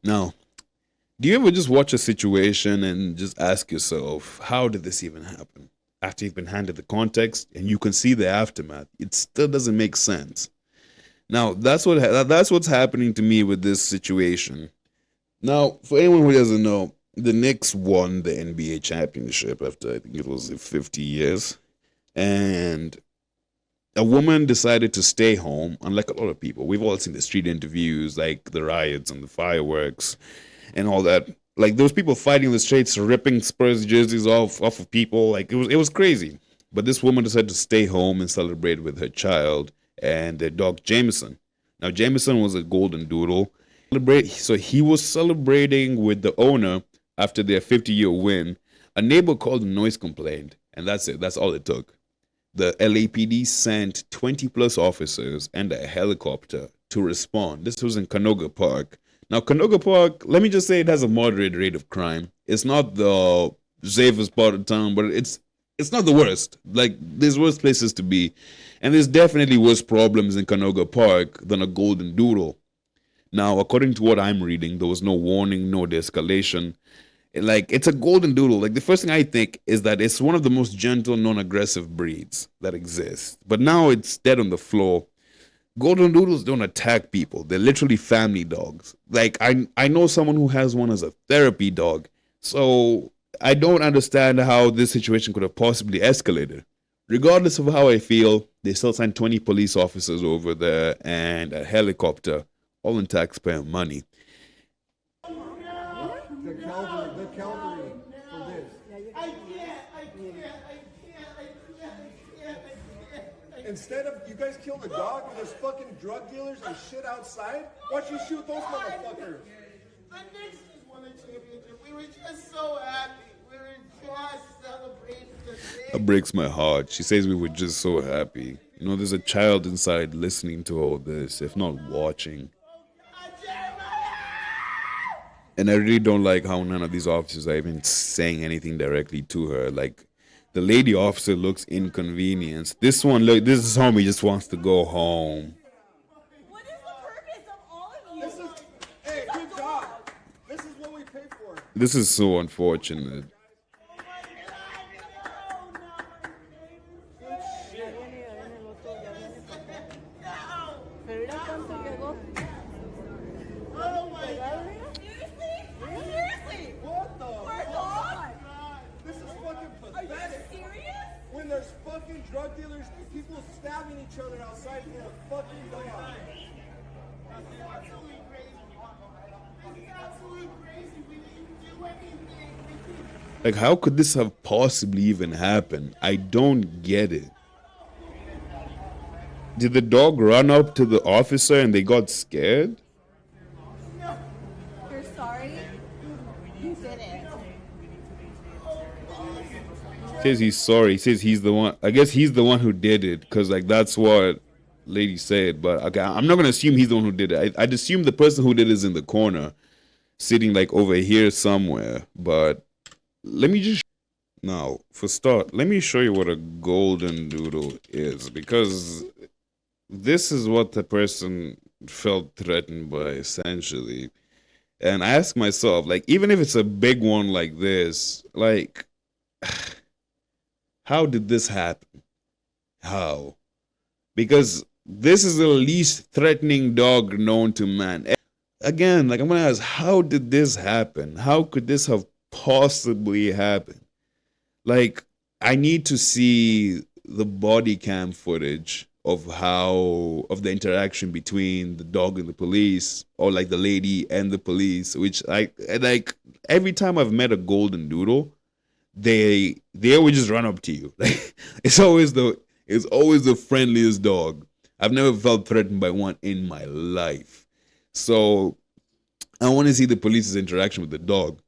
Now, do you ever just watch a situation and just ask yourself, how did this even happen? After you've been handed the context and you can see the aftermath, it still doesn't make sense. Now, that's what's happening to me with this situation. Now, for anyone who doesn't know, the Knicks won the NBA championship after I think it was 50 years, and a woman decided to stay home. Unlike a lot of people, we've all seen the street interviews, like the riots and the fireworks and all that. Like those people fighting in the streets, ripping Spurs jerseys off of people. Like it was crazy. But this woman decided to stay home and celebrate with her child and their dog Jameson. Now Jameson was a golden doodle. So he was celebrating with the owner after their 50-year win. A neighbor called a noise complaint, and that's it. That's all it took. The LAPD sent 20 plus officers and a helicopter to respond. This was in Canoga Park. Now, Canoga Park, let me just say it has a moderate rate of crime. It's not the safest part of town, but it's not the worst. Like, there's worse places to be. And there's definitely worse problems in Canoga Park than a golden doodle. Now, according to what I'm reading, there was no warning, no de-escalation. Like, it's a golden doodle. Like, the first thing I think is that it's one of the most gentle, non-aggressive breeds that exist. But now it's dead on the floor. Golden doodles don't attack people. They're literally family dogs. Like, I know someone who has one as a therapy dog. So I don't understand how this situation could have possibly escalated. Regardless of how I feel, they still sent 20 police officers over there and a helicopter, all in taxpayer money. The Calvary for this. Instead of you guys killed a dog and there's fucking drug dealers and shit outside, why don't you shoot those motherfuckers? The Knicks just won the championship. We were just so happy. We were just celebrating the thing. That breaks my heart. She says we were just so happy. You know, there's a child inside listening to all this, if not watching. And I really don't like how none of these officers are even saying anything directly to her. Like, the lady officer looks inconvenienced. This one, look, this homie just wants to go home. What is the purpose of all of you? This is, hey, good job. This is what we pay for. This is so unfortunate. Oh my God. Seriously? What the For a fuck? dog? This is fucking Are you pathetic. serious? When there's fucking drug dealers and people stabbing each other outside for a fucking dog. This is absolutely crazy. This is absolutely crazy. We didn't do anything. Like, how could this have possibly even happened? I don't get it. Did the dog run up to the officer and they got scared? You're sorry? You did it. Says he's sorry. He says he's the one. I guess he's the one who did it, because like that's what lady said. But okay, I'm not gonna assume he's the one who did it. I'd assume the person who did it is in the corner, sitting like over here somewhere. But let me just now for start. Let me show you what a golden doodle is, because this is what the person felt threatened by essentially. And I ask myself, like, even if it's a big one like this, like, how did this happen? How? Because this is the least threatening dog known to man. Again, like, I'm gonna ask, how did this happen? How could this have possibly happened? Like, I need to see the body cam footage of the interaction between the dog and the police, or like the lady and the police, which I like. Every time I've met a golden doodle, they always just run up to you. Like, it's always the friendliest dog. I've never felt threatened by one in my life. So I want to see the police's interaction with the dog.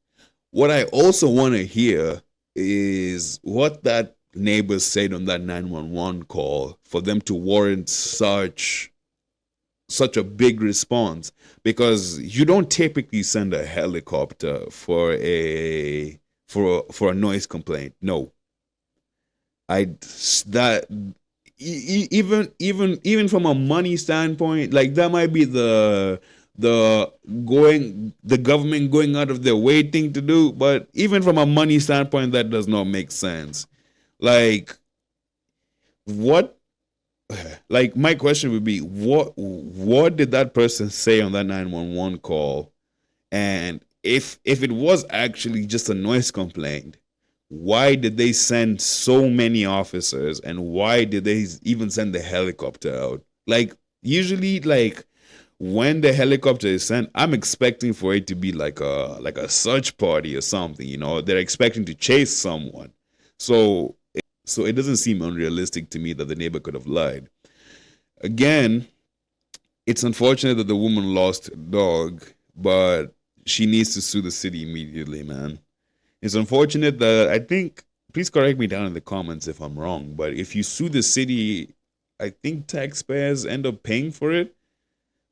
What I also want to hear is what that neighbors said on that 911 call for them to warrant such a big response, because you don't typically send a helicopter for a noise complaint. No, even from a money standpoint, like that might be the the government going out of their way thing to do, but even from a money standpoint, that does not make sense. Like, what? Like, my question would be, what did that person say on that 911 call? And if it was actually just a noise complaint, why did they send so many officers, and why did they even send the helicopter out? Like, usually, like, when the helicopter is sent, I'm expecting for it to be like a search party or something. They're expecting to chase someone. So it doesn't seem unrealistic to me that the neighbor could have lied. Again, it's unfortunate that the woman lost a dog, but she needs to sue the city immediately, man. It's unfortunate that, I think, please correct me down in the comments if I'm wrong, but if you sue the city, I think taxpayers end up paying for it,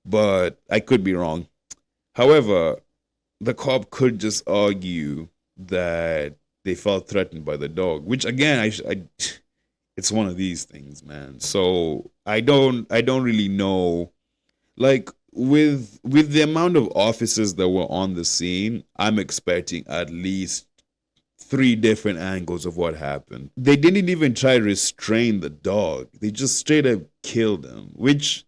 but I could be wrong. However, the cop could just argue that they felt threatened by the dog, which again, it's one of these things, man. So I don't really know. Like, with the amount of officers that were on the scene, I'm expecting at least 3 different angles of what happened. They didn't even try to restrain the dog. They just straight up killed him, which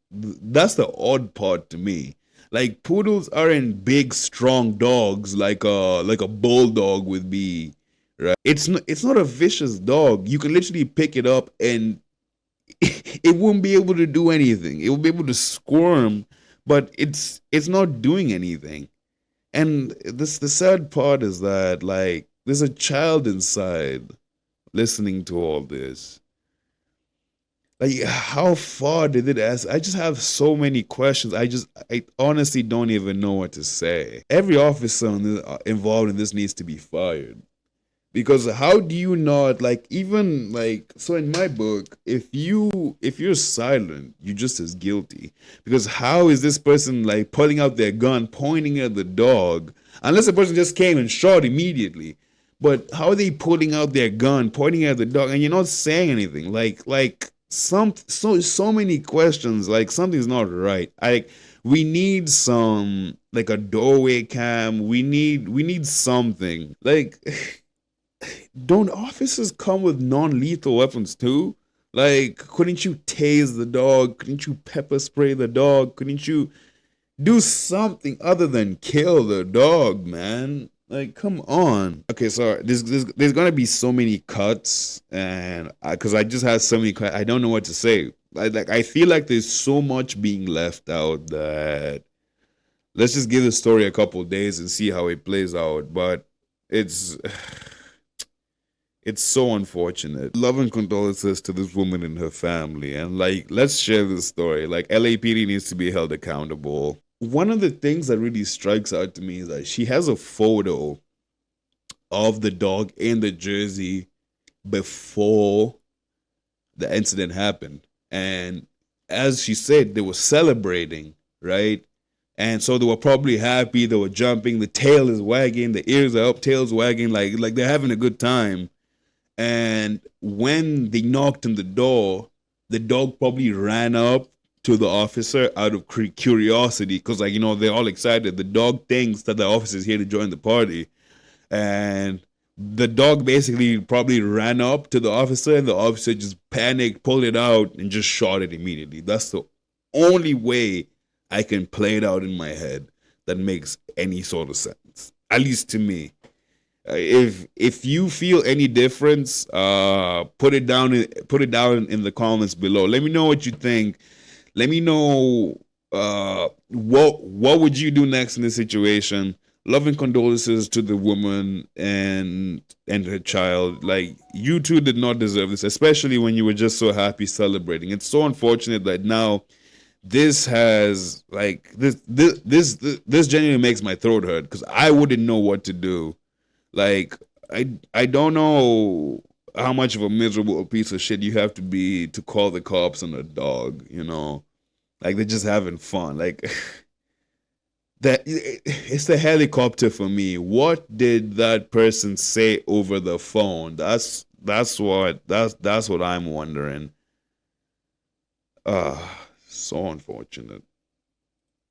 that's the odd part to me. Like, poodles aren't big, strong dogs like a bulldog would be, right? It's not a vicious dog. You can literally pick it up and it won't be able to do anything. It will be able to squirm, but it's not doing anything. And the sad part is that, like, there's a child inside listening to all this. Like, how far did it ask? I just have so many questions. I honestly don't even know what to say. Every officer involved in this needs to be fired. Because how do you not, like, even, like, so in my book, if you're silent, you're just as guilty. Because how is this person, like, pulling out their gun, pointing at the dog, unless the person just came and shot immediately? But how are they pulling out their gun, pointing at the dog, and you're not saying anything? Like so many questions. Like, something's not right. We need some, like, a doorway cam. We need something. Like, don't officers come with non-lethal weapons too? Like, couldn't you tase the dog? Couldn't you pepper spray the dog? Couldn't you do something other than kill the dog, man? Like, come on. Okay, so there's gonna be so many cuts, and because I just had so many cuts, I don't know what to say. I feel like there's so much being left out that let's just give the story a couple of days and see how it plays out. But it's so unfortunate. Love and condolences to this woman and her family. And, like, let's share this story. Like, LAPD needs to be held accountable. One of the things that really strikes out to me is that she has a photo of the dog in the jersey before the incident happened. And as she said, they were celebrating, right? And so they were probably happy, they were jumping, the tail is wagging, the ears are up, tail's wagging, like they're having a good time. And when they knocked on the door, the dog probably ran up to the officer out of curiosity, because, like, they're all excited. The dog thinks that the officer is here to join the party, and the dog basically probably ran up to the officer, and the officer just panicked, pulled it out, and just shot it immediately. That's the only way I can play it out in my head that makes any sort of sense, at least to me. If you feel any difference, put it down in the comments below. Let me know what you think. Let me know what would you do next in this situation. Love and condolences to the woman and her child. Like, you two did not deserve this, especially when you were just so happy celebrating. It's so unfortunate that now this has, like, this genuinely makes my throat hurt, because I wouldn't know what to do. Like, I don't know how much of a miserable piece of shit you have to be to call the cops on a dog, Like, they're just having fun. Like, it's the helicopter for me. What did that person say over the phone? That's what I'm wondering. So unfortunate.